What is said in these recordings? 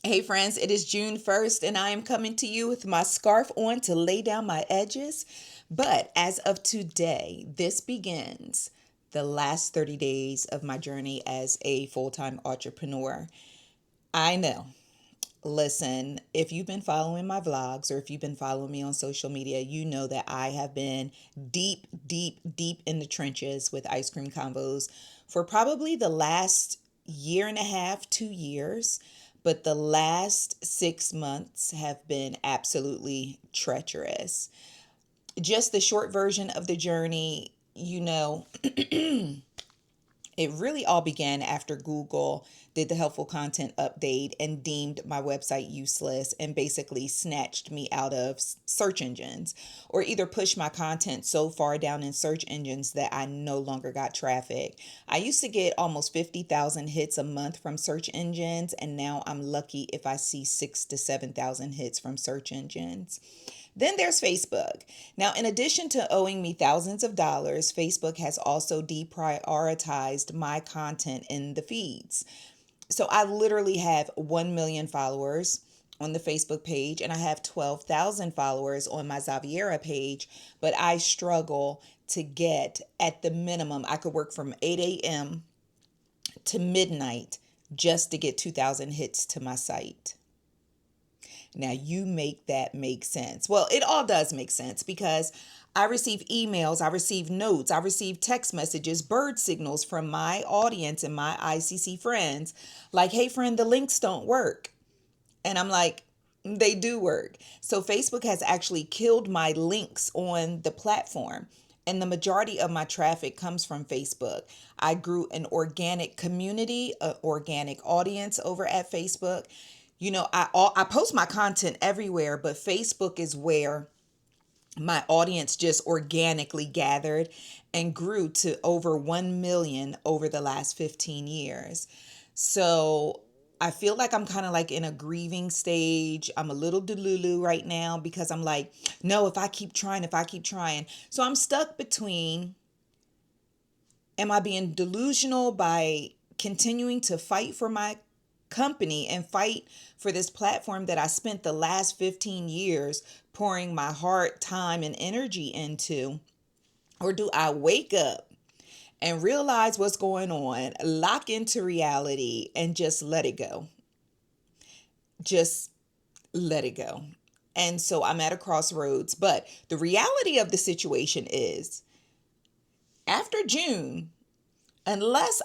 Hey friends, it is June 1st and I am coming to you with my scarf on to lay down my edges. But as of today, this begins the last 30 days of my journey as a full time entrepreneur. I know. Listen, if you've been following my vlogs or if you've been following me on social media, you know that I have been deep, deep, deep in the trenches with Ice Cream Convos for probably the last year and a half, 2 years. But the last 6 months have been absolutely treacherous. Just the short version of the journey, it really all began after Google did the helpful content update and deemed my website useless and basically snatched me out of search engines, or either pushed my content so far down in search engines that I no longer got traffic. I used to get almost 50,000 hits a month from search engines, and now I'm lucky if I see 6 to 7,000 hits from search engines. Then there's Facebook. Now, in addition to owing me thousands of dollars, Facebook has also deprioritized my content in the feeds. So I literally have 1 million followers on the Facebook page and I have 12,000 followers on my Xaviera page, but I struggle to get at the minimum. I could work from 8 a.m. to midnight just to get 2,000 hits to my site. Now, you make that make sense. Well, it all does make sense because I receive emails, I receive notes, I receive text messages, bird signals from my audience and my ICC friends like, hey, friend, the links don't work. And I'm like, they do work. So Facebook has actually killed my links on the platform. And the majority of my traffic comes from Facebook. I grew an organic community, an organic audience over at Facebook. I post my content everywhere, but Facebook is where my audience just organically gathered and grew to over 1 million over the last 15 years. So I feel like I'm kind of like in a grieving stage. I'm a little delulu right now because I'm like, no, if I keep trying. So I'm stuck between, am I being delusional by continuing to fight for my company and fight for this platform that I spent the last 15 years pouring my heart, time, and energy into? Or do I wake up and realize what's going on, lock into reality, and just let it go? Just let it go. And so I'm at a crossroads. But the reality of the situation is after June, unless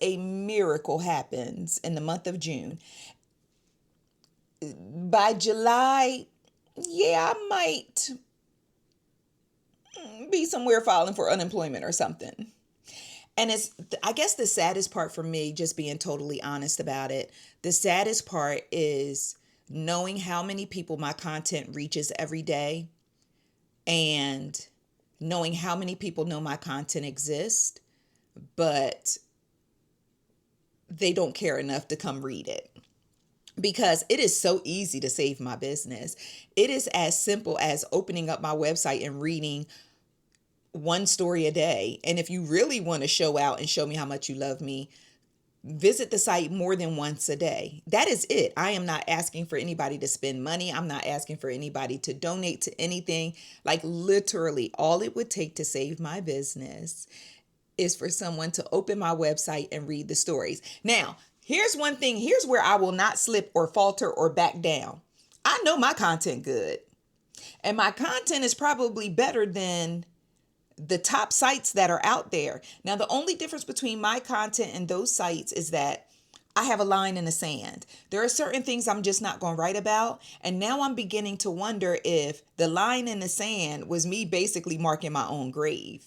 a miracle happens in the month of June, by July, yeah, I might be somewhere filing for unemployment or something. And I guess the saddest part for me, just being totally honest about it, the saddest part is knowing how many people my content reaches every day and knowing how many people know my content exists, but they don't care enough to come read it. Because it is so easy to save my business. It is as simple as opening up my website and reading one story a day. And if you really want to show out and show me how much you love me, visit the site more than once a day. That is it. I am not asking for anybody to spend money. I'm not asking for anybody to donate to anything. Like literally, all it would take to save my business is for someone to open my website and read the stories. Now, here's one thing. Here's where I will not slip or falter or back down. I know my content good. And my content is probably better than the top sites that are out there. Now, the only difference between my content and those sites is that I have a line in the sand. There are certain things I'm just not going to write about. And now I'm beginning to wonder if the line in the sand was me basically marking my own grave.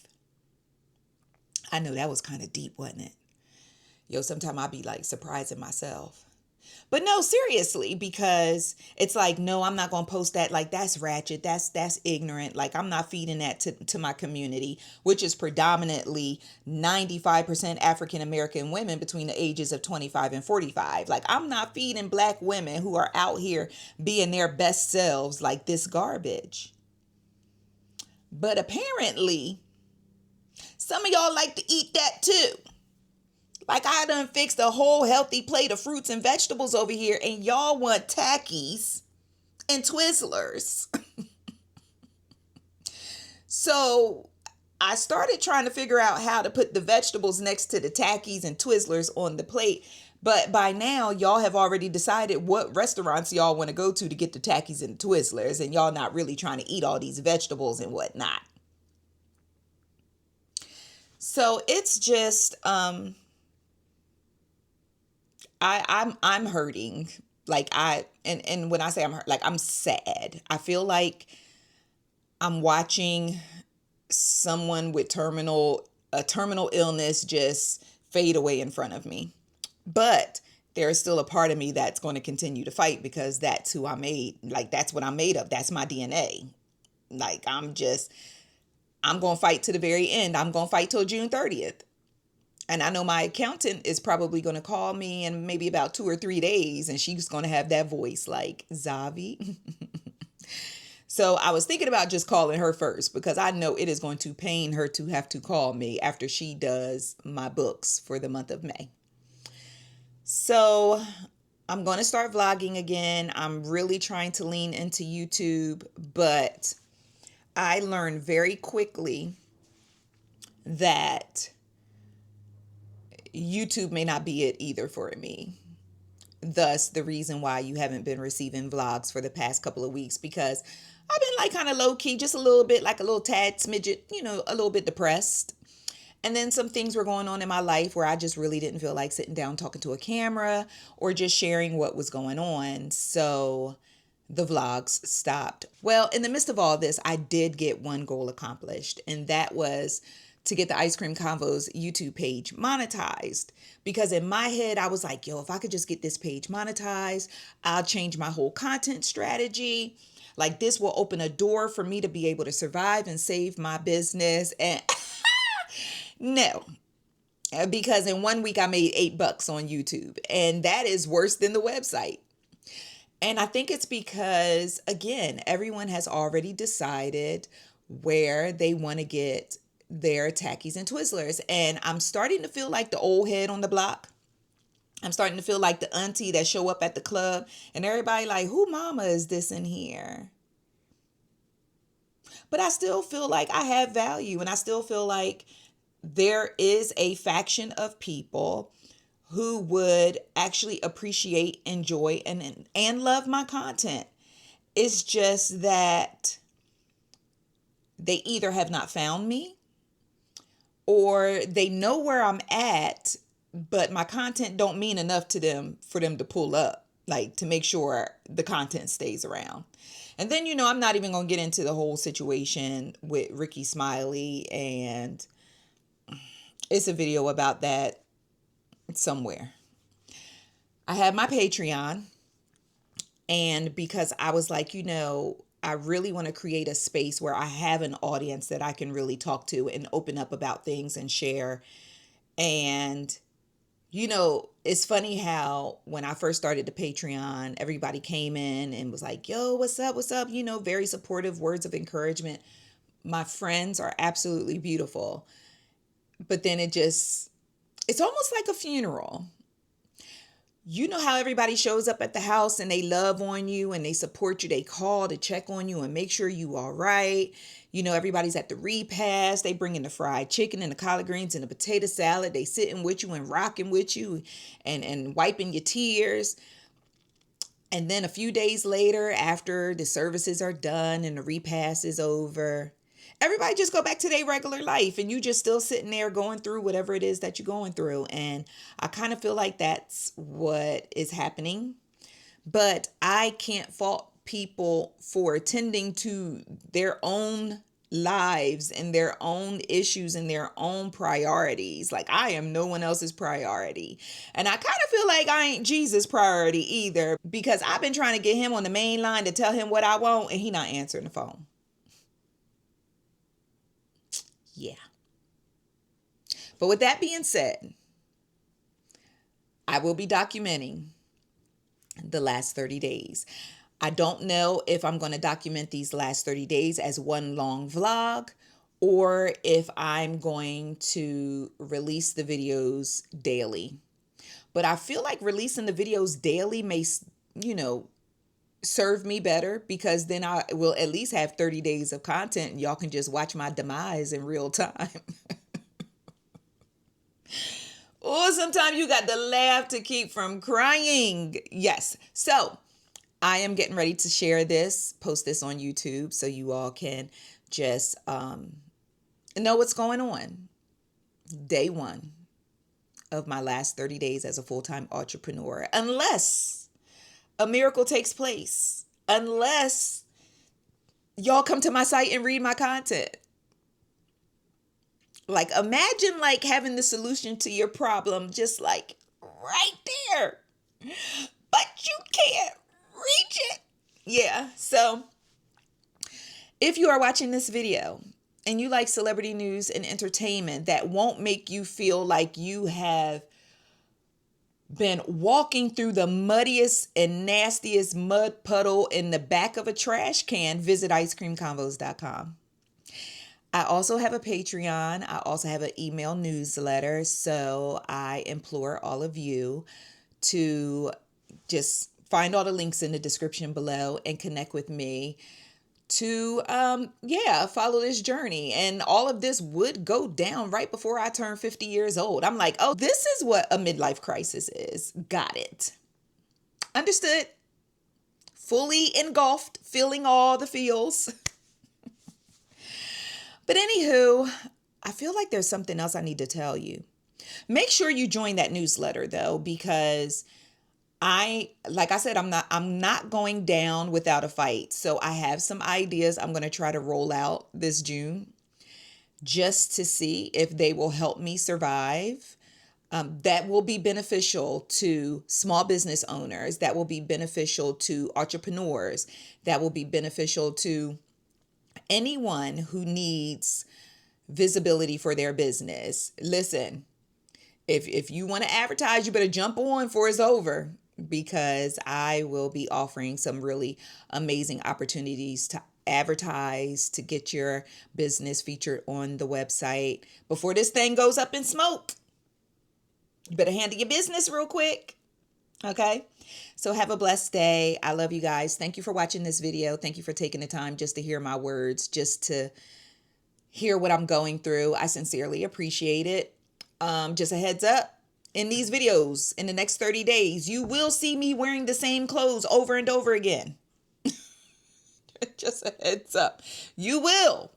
I know that was kind of deep, wasn't it? Yo, sometimes I be like surprising myself. But no, seriously, because it's like, no, I'm not gonna post that. Like that's ratchet. That's ignorant. Like I'm not feeding that to my community, which is predominantly 95% African American women between the ages of 25 and 45. Like I'm not feeding black women who are out here being their best selves like this garbage. But apparently, some of y'all like to eat that too. Like I done fixed a whole healthy plate of fruits and vegetables over here, and y'all want Takis and Twizzlers. So I started trying to figure out how to put the vegetables next to the Takis and Twizzlers on the plate. But by now, y'all have already decided what restaurants y'all want to go to get the Takis and the Twizzlers, and y'all not really trying to eat all these vegetables and whatnot. So it's just I'm hurting. Like and when I say I'm hurt, like I'm sad. I feel like I'm watching someone with a terminal illness just fade away in front of me. But there is still a part of me that's going to continue to fight because that's who I made. Like that's what I'm made of. That's my DNA. Like I'm going to fight to the very end. I'm going to fight till June 30th. And I know my accountant is probably going to call me in maybe about 2 or 3 days, and she's going to have that voice like, Zavi. So I was thinking about just calling her first because I know it is going to pain her to have to call me after she does my books for the month of May. So I'm going to start vlogging again. I'm really trying to lean into YouTube, but I learned very quickly that YouTube may not be it either for me. Thus, the reason why you haven't been receiving vlogs for the past couple of weeks, because I've been like kind of low key, just a little bit, like a little tad smidget, a little bit depressed. And then some things were going on in my life where I just really didn't feel like sitting down talking to a camera or just sharing what was going on. So the vlogs stopped. Well, in the midst of all this, I did get one goal accomplished, and that was to get the Ice Cream Convos YouTube page monetized. Because in my head, I was like, yo, if I could just get this page monetized, I'll change my whole content strategy. Like this will open a door for me to be able to survive and save my business. And no, because in 1 week I made $8 on YouTube, and that is worse than the website. And I think it's because, again, everyone has already decided where they want to get their Takis and Twizzlers. And I'm starting to feel like the old head on the block. I'm starting to feel like the auntie that show up at the club and everybody like, who mama is this in here? But I still feel like I have value, and I still feel like there is a faction of people who would actually appreciate, enjoy, and love my content. It's just that they either have not found me or they know where I'm at, but my content don't mean enough to them for them to pull up, like to make sure the content stays around. And then, I'm not even going to get into the whole situation with Ricky Smiley, and it's a video about that somewhere. I have my Patreon, and because I was like, I really want to create a space where I have an audience that I can really talk to and open up about things and share. And, it's funny how when I first started the Patreon, everybody came in and was like, yo, what's up? What's up? Very supportive words of encouragement. My friends are absolutely beautiful. But then it's almost like a funeral. You know how everybody shows up at the house and they love on you and they support you. They call to check on you and make sure you all right. Everybody's at the repast. They bring in the fried chicken and the collard greens and the potato salad. They sitting with you and rocking with you and wiping your tears. And then a few days later, after the services are done and the repast is over, everybody just go back to their regular life, and you just still sitting there going through whatever it is that you're going through. And I kind of feel like that's what is happening. But I can't fault people for attending to their own lives and their own issues and their own priorities. Like I am no one else's priority. And I kind of feel like I ain't Jesus' priority either, because I've been trying to get him on the main line to tell him what I want, and he not answering the phone. Yeah. But with that being said, I will be documenting the last 30 days. I don't know if I'm going to document these last 30 days as one long vlog or if I'm going to release the videos daily. But I feel like releasing the videos daily may, you know, serve me better, because then I will at least have 30 days of content and y'all can just watch my demise in real time. Or sometimes you got to laugh to keep from crying. Yes. So I am getting ready to share this, post this on YouTube so you all can just know what's going on. Day one of my last 30 days as a full-time entrepreneur. Unless a miracle takes place. Unless y'all come to my site and read my content. Like, imagine like having the solution to your problem just like right there, but you can't reach it. Yeah. So if you are watching this video and you like celebrity news and entertainment that won't make you feel like you have been walking through the muddiest and nastiest mud puddle in the back of a trash can, visit icecreamconvos.com. I also have a Patreon. I also have an email newsletter. So I implore all of you to just find all the links in the description below and connect with me to, follow this journey. And all of this would go down right before I turn 50 years old. I'm like, oh, this is what a midlife crisis is. Got it. Understood. Fully engulfed, feeling all the feels. But anywho, I feel like there's something else I need to tell you. Make sure you join that newsletter though, because like I said, I'm not going down without a fight. So I have some ideas I'm going to try to roll out this June just to see if they will help me survive. That will be beneficial to small business owners. That will be beneficial to entrepreneurs. That will be beneficial to anyone who needs visibility for their business. Listen, if you want to advertise, you better jump on before it's over, because I will be offering some really amazing opportunities to advertise, to get your business featured on the website before this thing goes up in smoke. You better handle your business real quick. Okay. So have a blessed day. I love you guys. Thank you for watching this video. Thank you for taking the time just to hear my words, just to hear what I'm going through. I sincerely appreciate it. Just a heads up, in these videos, in the next 30 days, you will see me wearing the same clothes over and over again. Just a heads up. You will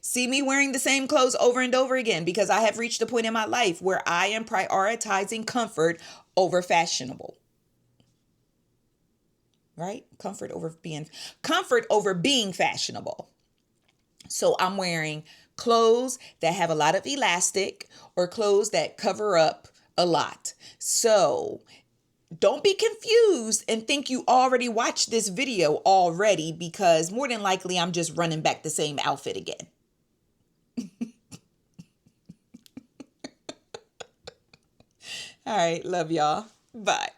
see me wearing the same clothes over and over again, because I have reached a point in my life where I am prioritizing comfort over fashionable. Right? Comfort over being fashionable. So I'm wearing clothes that have a lot of elastic, or clothes that cover up a lot. So don't be confused and think you already watched this video already, because more than likely I'm just running back the same outfit again. All right. Love y'all. Bye.